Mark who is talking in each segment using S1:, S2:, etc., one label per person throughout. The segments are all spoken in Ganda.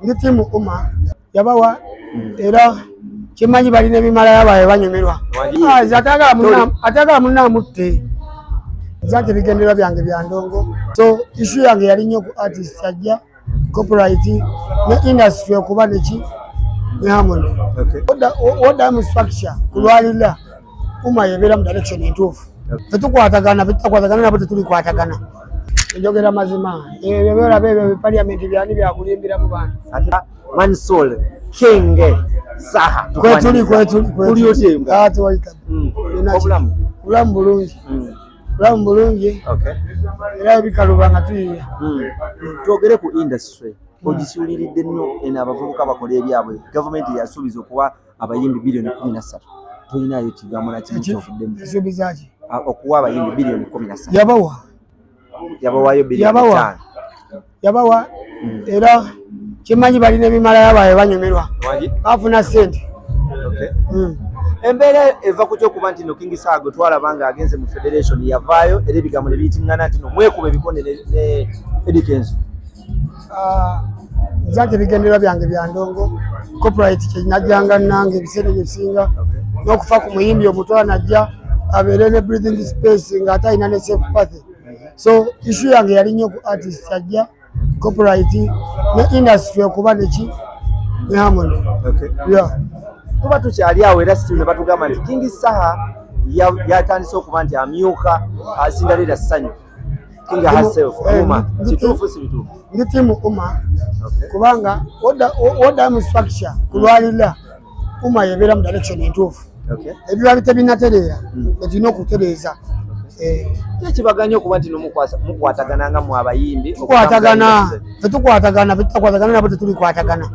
S1: Ndi timu Uma yabawa era kimanyi balina ebimala yabaye banyumirwa. Atagala munna amutte. Zante bigendera byange bya ndongo. So issue yange yali nnyo ku artist ajja copyright ne industry okuba neki ne harmony. What I'm structure kulwalira Uma yebera mu direction entuufu. Tetukwatagana nabo tetulikwatagana. Njogera mazima ebyo bebe parliament byani byakulimbira mu bantu
S2: Mansol King Saha
S1: kwetuli ati walika ulamu bulungi era bikalubanga tuyiya
S2: twogere ku industry ogisuliridde nnyo ena abavubuka bakola ebyabwe government yasuubiza okuwa abayimbi bilioni 13 tulinayo kigambo na kintu kyofuddemu
S1: isuubizaki
S2: okuwa abayimbi bilioni 13
S1: yabawayo
S2: bilioni 5
S1: yabawa era kimanyi balina ebimala yabaye banyumirwa bafuna sente.
S2: Embeera eva ku kyokuba nti no King Saha gwe twalabanga agenze mu federation yavaayo era ebigambo ne biyitingana nti no mwekuba ebikonde ne Eddie Kenzo.
S1: Zante bigendera byange bya ndongo copyright kinajjanga nange ebiseera byesinga n'okufa ku muyimbi omutwala najja abeere ne breathing space nga atalina ne safe path. So issue yange yali nnyo ku artist ajja copyright ne industry okuba neki ne harmony.
S2: Kuba tukyali awo era situ ne batugamba nti King Saha yatandise okuba nti amyuka asindalira ssanyu King herself Uma kituufu si bituufu
S1: ndi timu Uma kubanga what I'm structure kulwalira Uma yebera mu direction entuufu ebiba tebinatereera etulina okutereeza.
S2: Ekibaganya okuba nti mukwatagananga mu abayimbi
S1: tetukwatagana nabo tetulikwatagana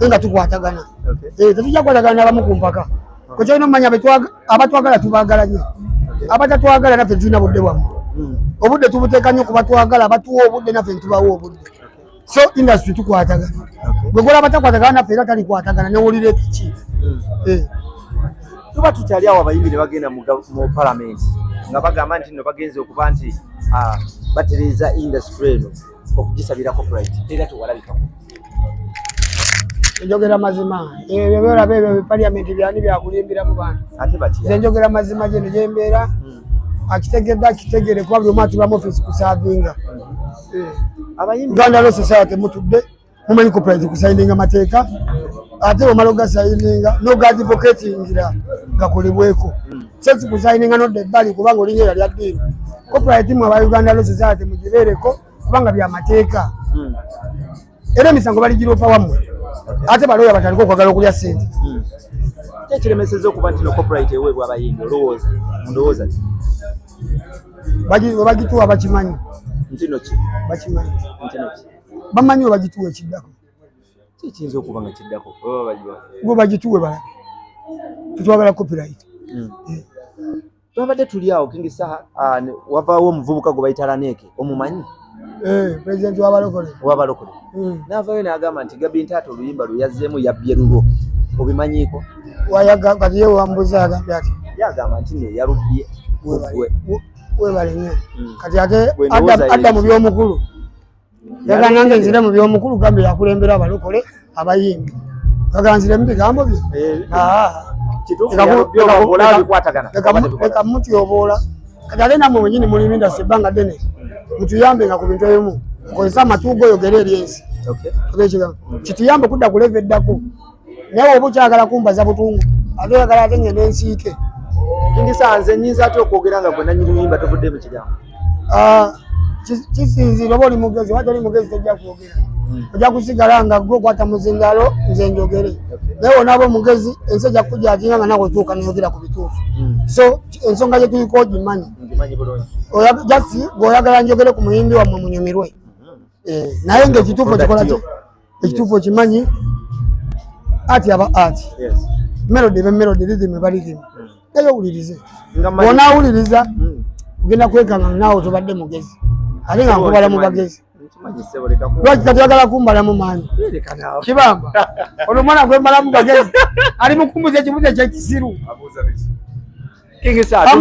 S1: nga tukwatagana tetujja kwatagana n'abamu ku mpaka kwekyolina omumanya abatwagala tubaagala nnyo abatatwagala naffe tulina budde bwamwe obudde tubuteeka nnyo kubatwagala abatuwa obudde naffe ntubawa obudde. So industry tukwatagana bwe gola abatakwatagana naffe era talikwatagana newulira ekiki.
S2: Tuba tukyali awo abayimbi ne bagenda mu parliament nga bagamba nti no bagenze okuba nti batereza industry eno okugisabira copyright era tewalabikako.
S1: Njogera mazima ebyo bebe parliament byani byakulimbira mu bantu nze njogera mazima gye njembeera akitegere kuba buli omwatu bamu office kusavinga Uganda Law Society mutudde mumanyi copyright kusaininga mateeka ate omala ogasaininga nogadvocatingira gakolebweko sensi kusaininga nodde ebbali kubanga olinnya yali addiiru copyright mu aba Uganda Law Society mugibeereko kubanga bya mateeka era emisango baligiropa wammwe ate baloya batandika okwagala okulya sente.
S2: Ekiremeseza okuba nti no copyright eweebwa abayimbi ndowooza
S1: bagituwa bakimanyi
S2: ntino ki
S1: bakimanyi bamanyi bagituwa ekiddako
S2: kiyinza okuba nga kiddako
S1: gwe bagituwe balabe tutwagala copyright.
S2: Twabadde tuli awo King Saha wavaawo omuvubuka gwe bayita Laneke omumanyi
S1: president w'abalokole
S2: n'avaayo n'agamba nti Gabi Ntaata oluyimba lwe yazzeemu yabbye lulo obimanyiiko
S1: kati ye wambuza agambye ati
S2: yagamba nti ne yalubbye
S1: webale nnyo kati ate adda mu by'omukulu yagamba nange nzire mu by'omukulu gambe yakulembera abalokole abayimbi yagamba nziremu bigambo bye leka mutyoboola kati ate nammwe mwenyini muli industry ebbanga ddene mutuyambe nga ku bintu ebimu nkozesa amatuugo oyogere eri ensi kituyambe kudda ku leve eddako naye oba okyagala kumbaza butungu ate oyagala ate ngende ensiike.
S2: King Saha nze nnyinza ate okwogera nga gwe nannyini luyimba tovudde mu kigambo
S1: kisinziira oba oli mugezi oba toli mugezi tojja kwogera ojja kusigala nga gwe okwata muzingalo nze njogere naye wonaaba omugezi ensi ejja kukujajinga nga nawe otuuka neyogera ku bituufu. So ensonga gye tuliko ogimanyi jasi gweoyagala njogere ku muyimbi wammwe munyumirwe naye ngaekituufu okikola ki ekituufu okimanyi ati aba ati melody bemelody rhythm balirime naye owulirize bw'onaawuliriza ogenda kwekanga naawe tobadde mugezi ate nga nkubala mu bagezi lwaki katuyagala kumbala mu maanyi kibamba ono omwana gwembala mu bagezi ali mukumbuza ekibuzo ekyekisiru
S2: King Saha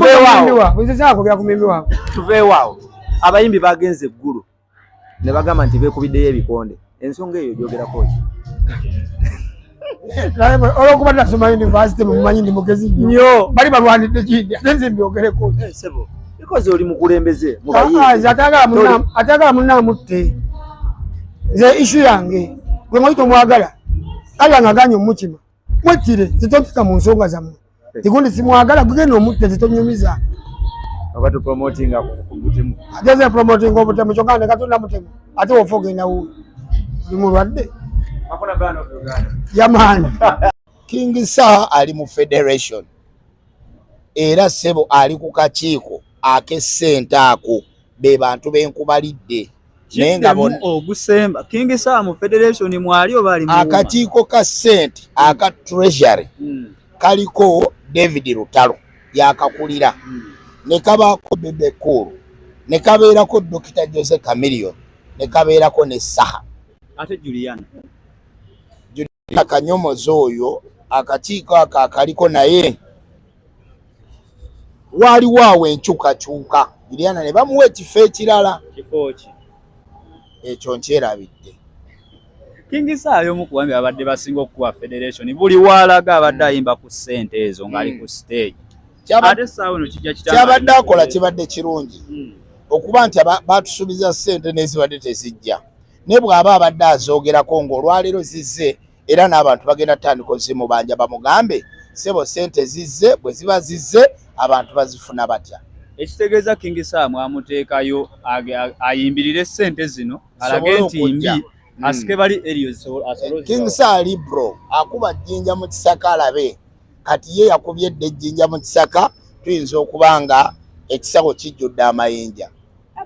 S2: tuveewaawo abayimbi bagenze eggulu ne bagamba nti beekubiddeyo ebikonde ensonga eyo gyogerako ki
S1: olwokuba nasoma university mumanyi ndi mugezi nnyo bali balwanidde kindi ate nze mbyogereko
S2: sebo because oli mukulembeze
S1: atagala munaamutte nze issue yange gwe mwayita omwagala kale ngaganye omukima mwetire zitompika mu nsonga zammwe tigundi simwagala gugenda omutte zitonyumiza
S2: abatu promoting akubutemu
S1: ateze promoting obutemu kyokka ne katonda mutemu ate wofa ogenda wuuyo oli mulwadde
S2: akona bano Uganda
S1: yamaani
S3: King Saha ali mu federation era sebo ali ku kakiiko ak'essente ako be bantu benkubalidde
S4: nenga ogusemba King Saha mu federation mwali obali mu
S3: akakiiko ka ssente aka treasury kaliko David Lutalo yakakulira ne kabaako Bebe Cool ne kabeerako Dr. Jose Chameleone ne kabeerako ne Saha
S4: ate Juliana
S3: akanyomozo oyo akakiiko aka akaliko naye waliwo awo enkyukakyuka Juliana ne bamuwa ekifo ekirala ekyo nkyerabidde.
S4: King Saha y'omu ku bami abadde basinga okuwa federation buli walaga abadde ayimba ku ssente ezo ng'ali ku stage ate Saha ono kijja
S3: kyabadde akola kibadde kirungi okuba nti batusuubiza ssente n'ezibadde tezijja ne bw'aba abadde azoogerako ng'olwaleero zizze era n'abantu bagenda tandika ozimubanja bamugambe sebo ssente zizze bwe ziba zizze abantu bazifuna batya.
S4: Ekitegeeza King Saha mwamuteekayo ayimbirire ssente zino alage nti mbi asike bali Elios
S3: King Saha libro akuba jjinja mu kisaka alabe kati ye yakubye edde ejjinja mu kisaka tuyinza okubanga ekisako kijjudde amayinja.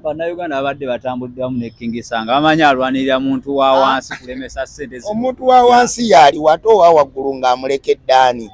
S4: Bannayuganda abadde batambuddamu ne King Saha nga bamanyi alwanirira muntu wa wansi kulemesa ssente zino.
S3: Omuntu wa wansi yali wato wa waggulu ng'amulekedde ani.